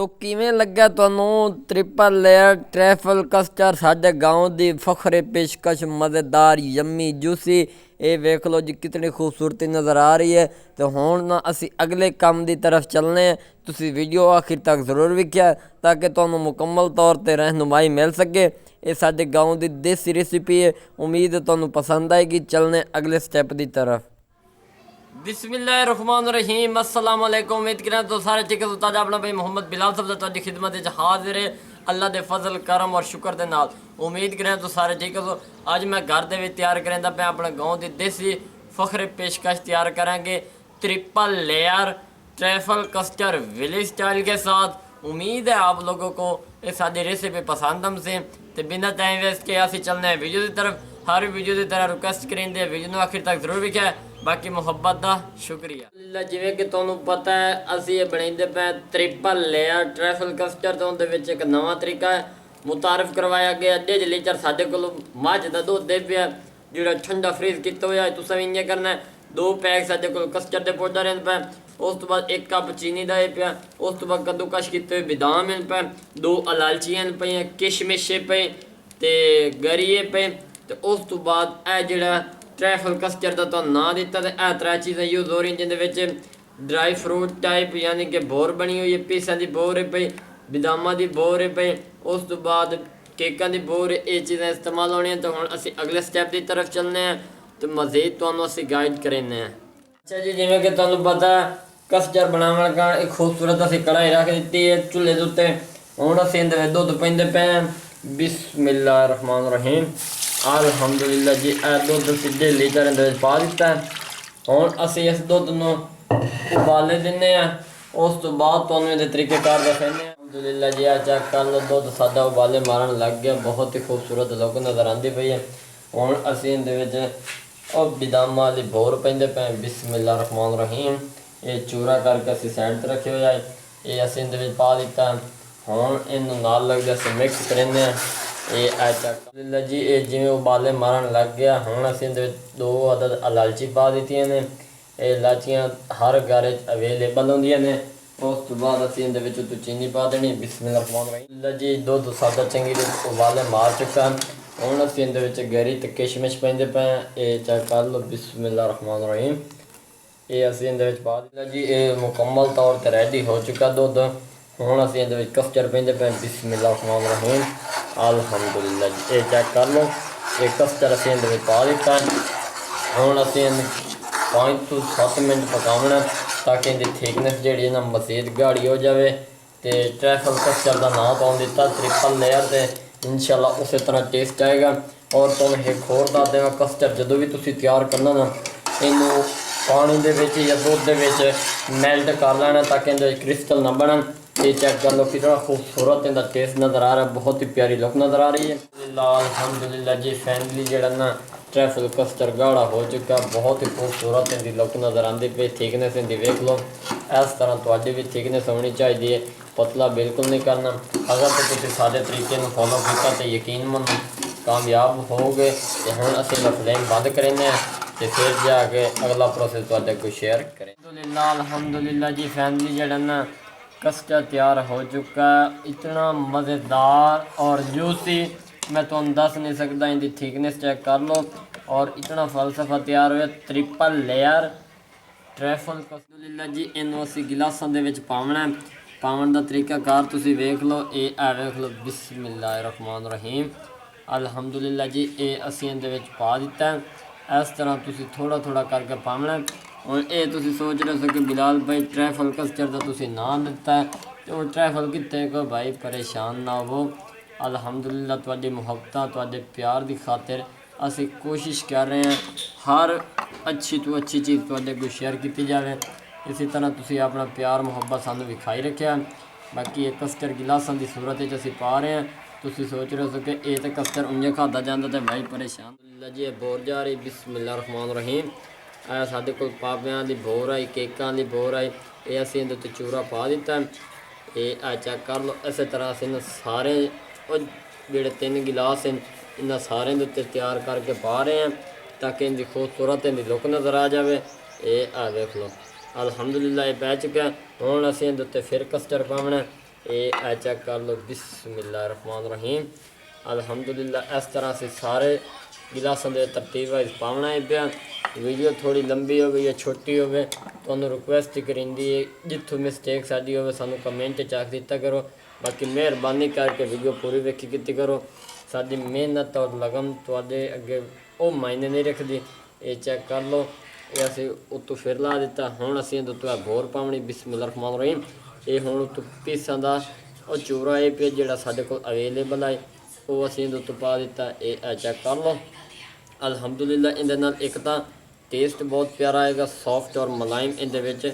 तो किवें लग्या तुहानूं ट्रिपल लेयर ट्रैफल कस्टर्ड साडे गाँव दी फखरे पेशकश मज़ेदार यम्मी जूसी ये वेख लो जी कितनी खूबसूरती नज़र आ रही है। तो हुण ना असी अगले काम की तरफ चलने हैं। तुसी वीडियो आखिर तक जरूर वेख्या ताकि तुहानूं मुकम्मल तौर पर रहनुमाई मिल सके। ये साडे गाँव की देसी रेसिपी है, उम्मीद है तुहानूं पसंद आएगी। चलने अगले स्टैप की तरफ। बिस्मिल्लाहिर्रहमानिर्रहीम अस्सलाम वालेकुम। उम्मीद करें तो सारे ठीक है। उस्ताद अपना भाई मोहम्मद बिलाल साहब तुहाडी खिदमत विच हाजिर है अल्लाह दे फजल करम और शुक्र दे नाल। उम्मीद करें तो सारे ठीक है। अज मैं घर दे विच तैयार करेंदा पे अपने गाँव की देसी फखरे पेशकश तैयार करांगे triple layer truffle custard village style के साथ। उम्मीद है आप लोगों को ये सारी रेसिपी पसंद हमसे। तो बिना टाइम वेस्ट के असीं चलने हैं वीडियो की तरफ। हर वीडियो की तरह रिक्वेस्ट करेंगे वीडियो ਨੂੰ आखिर तक जरूर वेख्या। बाकी मुहब्बत का शुक्रिया। जिवें कि तुहानूं पता है असीं ये बनाइंदे पे ट्रिपल लेयर ट्रैफल कस्टर्ड। उहदे विच एक नवां तरीका है मुतारफ करवाया गया। 1.5 लीटर साडे कोल मझ दा दुध दे पिया जिहड़ा ठंडा फ्रीज कीता होया है। तुसां भी इंज करना है। 2 पैक साडे कोल कस्टर्ड दे पाउडर हैं पे। उस तो बाद 1 कप चीनी दा पिया। उस तो बाद कद्दूकश कीते हुए बादाम हैं पे, 2 इलायचियां पे, किशमिश पे ते गरी पे। तो उस तो बाद यह जिहड़ा ट्रैफल कस्टर्ड का तो ना दिता। तो यह 3 चीज़ें यूज हो रही जिन्हें ड्राई फ्रूट टाइप यानी कि बोर बनी हुई है, पीसा की बोर है पई, बदामां की बोर है पई, उस तो बाद केकों की बोर, ये चीज़ें इस्तेमाल होनी। तो हम असी अगले स्टैप की तरफ चलने हैं। तो मज़ीद तुहानूं असी गाइड करेंगे हैं। अच्छा जी, जिवें कि तुहानूं पता कस्टर्ड बनाने का एक खूबसूरत असी कढ़ाई रख दी है चूल्हे के उत्ते। हुण असीं इहदे विच दुध पाइंदे पे हैं। बिस्मिल्लाहिर्रहमानिर्रहीम अल्हम्दुलिल्लाह जी। दुध सीधे लीटर इहदे विच पा दिता है। हुण असीं इस दुध नूं उबाले दिंदे हैं। उस तो बाद तुहानूं इहदे तरीकेकार दस्सने हैं। अल्हम्दुलिल्लाह जी चेक कर लो दुध साडा उबाले मारन लग गया। बहुत ही खूबसूरत लुक नज़र आती पई है। हुण असीं इहदे विच बदामां वाली बोर पाइंदे पे हैं। बिस्मिल्लाहिर्रहमानिर्रहीम ये चूरा करके असीं साइड ते रखे हुआ है। ये असीं इहदे विच पा दिता है। हुण इहनूं नाल लगदे असीं मिक्स करेंगे हैं। ये अल्हम्दुलिल्लाह जी ये जिवें उबाले मारन लग गया। हुण असीं इहदे विच 2 अदद इलायची पा दित्तियां ने। ये इलायचियां हर घर अवेलेबल होंदियां ने। उस तो बाद असीं इहदे विच उत्ते चीनी पा देनी। बिस्मिल्लाहिर्रहमानिर्रहीम जी दुध साडा चंगी तरह उबाले मार चुका है। हुण असीं इहदे विच गरी ते किशमिश पाइंदे पे हैं। ये चेक कर लो। बिस्मिल्लाहिर्रहमानिर्रहीम ये असीं इहदे विच पा दित्ता जी। ये मुकम्मल तौर पर रेडी हो चुका दुध। हुण असीं इहदे विच कस्टर्ड पाइंदे पे हैं। बिस्मिल्लाहिर्रहमानिर्रहीम अल्हम्दुलिल्लाह जी ये चेक कर लो। ये कस्टर्ड असीं इहदे विच पा दित्ता है। हुण असीं 5 तो 7 मिनट पकावना ताकि इहदी थिकनेस जिहड़ी है ना मज़ीद गाढ़ी हो जाए। तो ट्रैफल कस्टर्ड का नाम पाउण दिता ट्रिपल लेयर। तो इंशाअल्लाह उस तरह टेस्ट आएगा। और तुहानूं एक होर दस देवां कस्टर्ड जदों भी तुसीं तैयार करना ना इनू पानी दे विच या दुध दे विच मैल्ट कर लेना ताकि इहदे क्रिस्टल ना बनन। ये चेक कर लो कितना खूबसूरत इनका टेस्ट नज़र आ रहा है। बहुत ही प्यारी लुक नज़र आ रही है। अल्हम्दुलिल्लाह जी फैमिली जड़ा ना ट्रैफल कस्टर्ड गाढ़ा हो चुका। बहुत ही खूबसूरत इनकी लुक नज़र आती पई। थिकनेस इनकी वेख लो। इस तरह तुहाडी भी थिकनेस होनी चाहिए। पतला बिल्कुल नहीं करना। अगर तो तुसीं सादे तरीके फॉलो किया तो यकीन मनो कामयाब हो गए। तो हुण असीं फ्लेम बंद करेंगे हैं तो फिर जाके अगला प्रोसेस तुहाडे कोल शेयर करें। अल्हम्दुलिल्लाह जी फैमिली जड़ा ना कस्टर्ड तैयार हो चुका। इतना मज़ेदार और जूसी मैं तुहानूं दस नहीं सकता। इनकी थिकनेस चेक कर लो। और इतना फलसफा तैयार होया ट्रिपल लेयर ट्रैफल। अल्हम्दुलिल्लाह जी इनू असीं गिलासां दे विच पावना है। पावन का तरीकाकार तुसीं वेख लो। ये वेख लो। बिस्मिल्लाहिर्रहमानिर्रहीम अल्हम्दुलिल्लाह जी ये असीं इहदे विच पा दिता है। इस तरह तुसीं थोड़ा थोड़ा करके पावना है। और ये तुसीं सोच रहे हो कि बिलाल भाई ट्रैफल कस्टर्ड का तुसीं नाम दिता है तो ट्रैफल कितने को भाई परेशान ना हो। अल्हम्दुलिल्लाह तुहाडी मुहब्बतां तुहाडे प्यार की खातिर असीं कोशिश कर रहे हैं हर अच्छी तो अच्छी चीज़ तुहाडे कोल शेयर की जाए। इसी तरह तुसीं अपना प्यार मुहब्बत सानूं विखाई रखिया। बाकी ये कस्टर्ड गिलासां की सूरत असीं पा रहे हैं। तुसीं सोच रहे हो कि ये तो कस्टर्ड उंजे खादा जाता तो भाई परेशान जी ये बोर जा रही। बिस्मिल्लाहिर्रहमानिर्रहीम साडे कोल पापियां दी बोर आई केकां दी बोर आई। ये असीं इहदे उत्ते चूरा पा दिता है। ये चेक कर लो। इस तरह असीं सारे जिहड़े 3 गिलास हैं इन्हां सारे दे उत्ते तैयार करके पा रहे हैं ताकि इनकी खूबसूरत इनकी लुक नज़र आ जाए। ये वेख लो अल्हम्दुलिल्लाह ये पै चुका है। हुण असीं इहदे उत्ते फिर कस्टर्ड पावना ਇਹ ਚੈੱਕ ਕਰ ਲਓ। ਬਿਸਮਿल्लाह रहमान रहीम अल्हम्दुलिल्लाह। इस तरह से सारे गिलासां दे तरतीब वाइज पावना है पिया। वीडियो थोड़ी लंबी हो या छोटी हो, तो रिक्वेस्ट करिंदी है जितों मिसटेक साड़ी हो सानू कमेंट च आख दिता करो। बाकी मेहरबानी करके वीडियो पूरी वेखी की करो। साडी मेहनत और लगन तुहाडे अगे वो मायने नहीं रखती। ये चेक कर लो, ये असीं उत्तों फिर ला दिता। हुण असीं इहदे उत्तों घोर पावनी। बिस्मिल्लाह रहमान रहीम। ये हुण उत्तों पीसां दा ਉਹ ਚੂਰਾ ਇਹ ਪਿਆ ਜਿਹੜਾ ਸਾਡੇ ਕੋਲ ਅਵੇਲੇਬਲ ਹੈ, ਉਹ ਅਸੀਂ ਇਹਦੇ ਉੱਤੇ ਪਾ ਦਿੱਤਾ। ਇਹ ਚੈੱਕ ਕਰ ਲਓ। ਅਲਹਮਦੁਲਿਲਾ ਇਹਦੇ ਨਾਲ ਇੱਕ ਤਾਂ ਟੇਸਟ ਬਹੁਤ ਪਿਆਰਾ ਆਏਗਾ, ਸੌਫਟ ਔਰ ਮੁਲਾਇਮ ਇਹਦੇ ਵਿੱਚ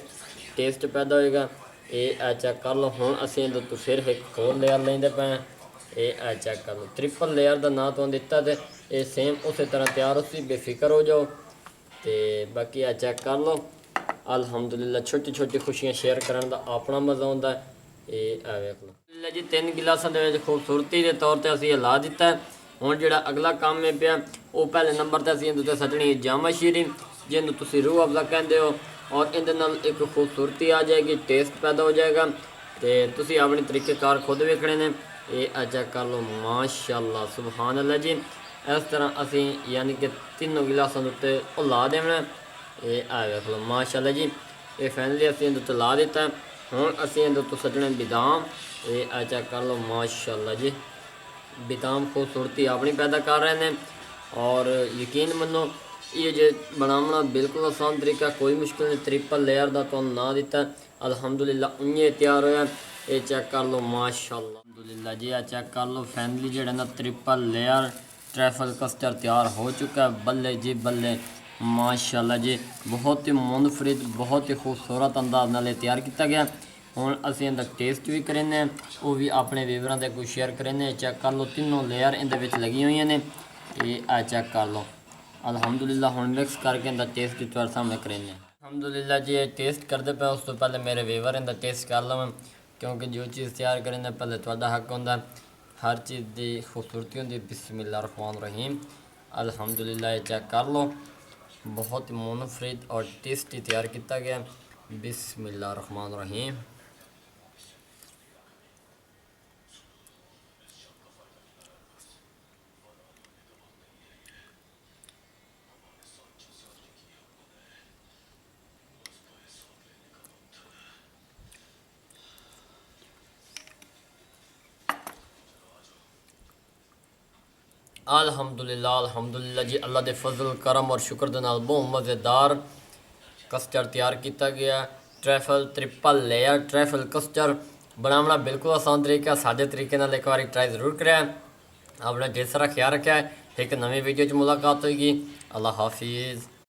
ਟੇਸਟ ਪੈਦਾ ਹੋਏਗਾ। ਇਹ ਚੈੱਕ ਕਰ ਲਓ। ਹੁਣ ਅਸੀਂ ਇਹਦੇ ਉੱਤੇ ਫਿਰ ਇੱਕ ਹੋਰ ਲੇਅਰ ਲੈਂਦੇ ਪਏ ਹਾਂ। ਇਹ ਚੈੱਕ ਕਰ ਲਓ। ਟ੍ਰਿਪਲ ਲੇਅਰ ਦਾ ਨਾਂ ਤੁਹਾਨੂੰ ਦਿੱਤਾ ਤੇ ਇਹ ਸੇਮ ਉਸੇ ਤਰ੍ਹਾਂ ਤਿਆਰ ਹੋਸੀ, ਬੇਫਿਕਰ ਹੋ ਜਾਓ। ਤੇ ਬਾਕੀ ਇਹ ਚੈੱਕ ਕਰ ਲਓ। ਅਲਹਮਦੁਲਿਲਾ ਛੋਟੀ ਛੋਟੀ ਖੁਸ਼ੀਆਂ ਸ਼ੇਅਰ ਕਰਨ ਦਾ ਆਪਣਾ ਮਜ਼ਾ ਹੁੰਦਾ ਹੈ। ਇਹ ਵੇਖ ਲਓ ਜੀ, 3 ਗਿਲਾਸਾਂ ਦੇ ਵਿੱਚ ਖੂਬਸੂਰਤੀ ਦੇ ਤੌਰ ਤੇ ਅਸੀਂ ਇਹ ਲਾ ਦਿੱਤਾ। ਹੁਣ ਜਿਹੜਾ ਅਗਲਾ ਕੰਮ ਹੈ ਪਿਆ, ਉਹ ਪਹਿਲੇ ਨੰਬਰ ਤੇ ਅਸੀਂ ਇਹਦੇ ਉੱਤੇ ਸੱਜਣੀ ਜਾਮਾ ਸ਼ੀਰੀ, ਜਿਹਨੂੰ ਤੁਸੀਂ ਰੂਹ ਅਫਜ਼ਾ ਕਹਿੰਦੇ ਹੋ। ਔਰ ਇਹਦੇ ਨਾਲ ਇੱਕ ਖੂਬਸੂਰਤੀ ਆ ਜਾਏਗੀ, ਟੇਸਟ ਪੈਦਾ ਹੋ ਜਾਏਗਾ। ਤੇ ਤੁਸੀਂ ਆਪਣੇ ਤਰੀਕੇਕਾਰ ਖੁਦ ਵੇਖਣੇ ਨੇ। ਇਹ ਚੈੱਕ ਕਰ ਲਓ। ਮਾਸ਼ਾਅੱਲਾ ਸੁਬਹਾਨ ਅੱਲਾ ਜੀ। ਇਸ ਤਰ੍ਹਾਂ ਅਸੀਂ ਯਾਨੀ ਕਿ ਤਿੰਨੋਂ ਗਿਲਾਸਾਂ ਦੇ ਉੱਤੇ ਉਹ ਲਾ ਦੇਣਾ। ਇਹ ਵੇਖ ਲਓ ਮਾਸ਼ਾਅੱਲਾ ਜੀ। ਇਹ ਫਾਈਨਲੀ ਅਸੀਂ ਇਹਦੇ ਉੱਤੇ ਲਾ ਦਿੱਤਾ। ਹੁਣ ਅਸੀਂ ਇਹਦੇ ਉੱਤੇ ਸੱਜਣੇ ਬਦਾਮ। ਇਹ ਚੈੱਕ ਕਰ ਲਓ ਮਾਸ਼ਾਅੱਲਾ ਜੀ। ਬਦਾਮ ਖੂਬਸੂਰਤੀ ਆਪਣੀ ਪੈਦਾ ਕਰ ਰਹੇ ਨੇ। ਔਰ ਯਕੀਨ ਮੰਨੋ ਇਹ ਜੇ ਬਣਾਉਣਾ ਬਿਲਕੁਲ ਆਸਾਨ ਤਰੀਕਾ, ਕੋਈ ਮੁਸ਼ਕਿਲ ਨਹੀਂ। ट्रिपल लेयर ਦਾ ਤੁਹਾਨੂੰ ਨਾਂ ਦਿੱਤਾ। ਅਲਹਮਦੁਲਿਲਾ ਉੰਨੇ ਤਿਆਰ ਹੋਇਆ। ਇਹ ਚੈੱਕ ਕਰ ਲਓ ਮਾਸ਼ਾਅੱਲਾ ਅਲਹਮਦੁਲਿਲਾ ਜੀ। ਆ ਚੈੱਕ ਕਰ ਲਓ ਫਾਈਨਲੀ ਜਿਹੜਾ ਨਾ ट्रिपल लेयर ट्रैफल कस्टर्ड तैयार हो चुका है। बल्ले जी बल्ले माशाअल्लाह जी। बहुत ही मुनफरिद, बहुत ही खूबसूरत अंदाज नाल तैयार किया गया। हुण असीं इहदा टेस्ट भी करेंगे, वो भी अपने व्यूअरां दे कोई शेयर करेंगे। चेक कर लो, तीनों लेयर इहदे विच लगी हुई ने। ये चेक कर लो अल्हम्दुलिल्लाह। हुण मिक्स करके इहदा टेस्ट भी तुहाडे सामने करेंगे अल्हम्दुलिल्लाह जी। ये टेस्ट करते पे उस तो पहले मेरे व्यूअर इहदा टेस्ट कर लवें, क्योंकि जो चीज़ तैयार करेंगे पहले तुहाडा हक होंदा। हर चीज़ की खूबसूरती होंदी। बिस्मिल्लाह रहमान रहीम अल्हम्दुलिल्लाह। ये चेक कर लो, बहुत मुनफरिद और टेस्टी तैयार किया गया। बिस्मिल्लाह रहमान रहीम। अल्हम्दुलिल्लाह अल्हम्दुलिल्लाह जी। अल्लाह के फजल करम और शुक्र दे नाल बहुत मज़ेदार कस्टर्ड तैयार किया गया। ट्रिपल लेयर ट्रैफल कस्टर्ड बनाना बिल्कुल आसान तरीका, सादे तरीके नाल एक बार ट्राई जरूर करें। अपना ढेर सारा ख्याल रखा है। एक नवी वीडियो च मुलाकात होगी। अल्लाह हाफिज़।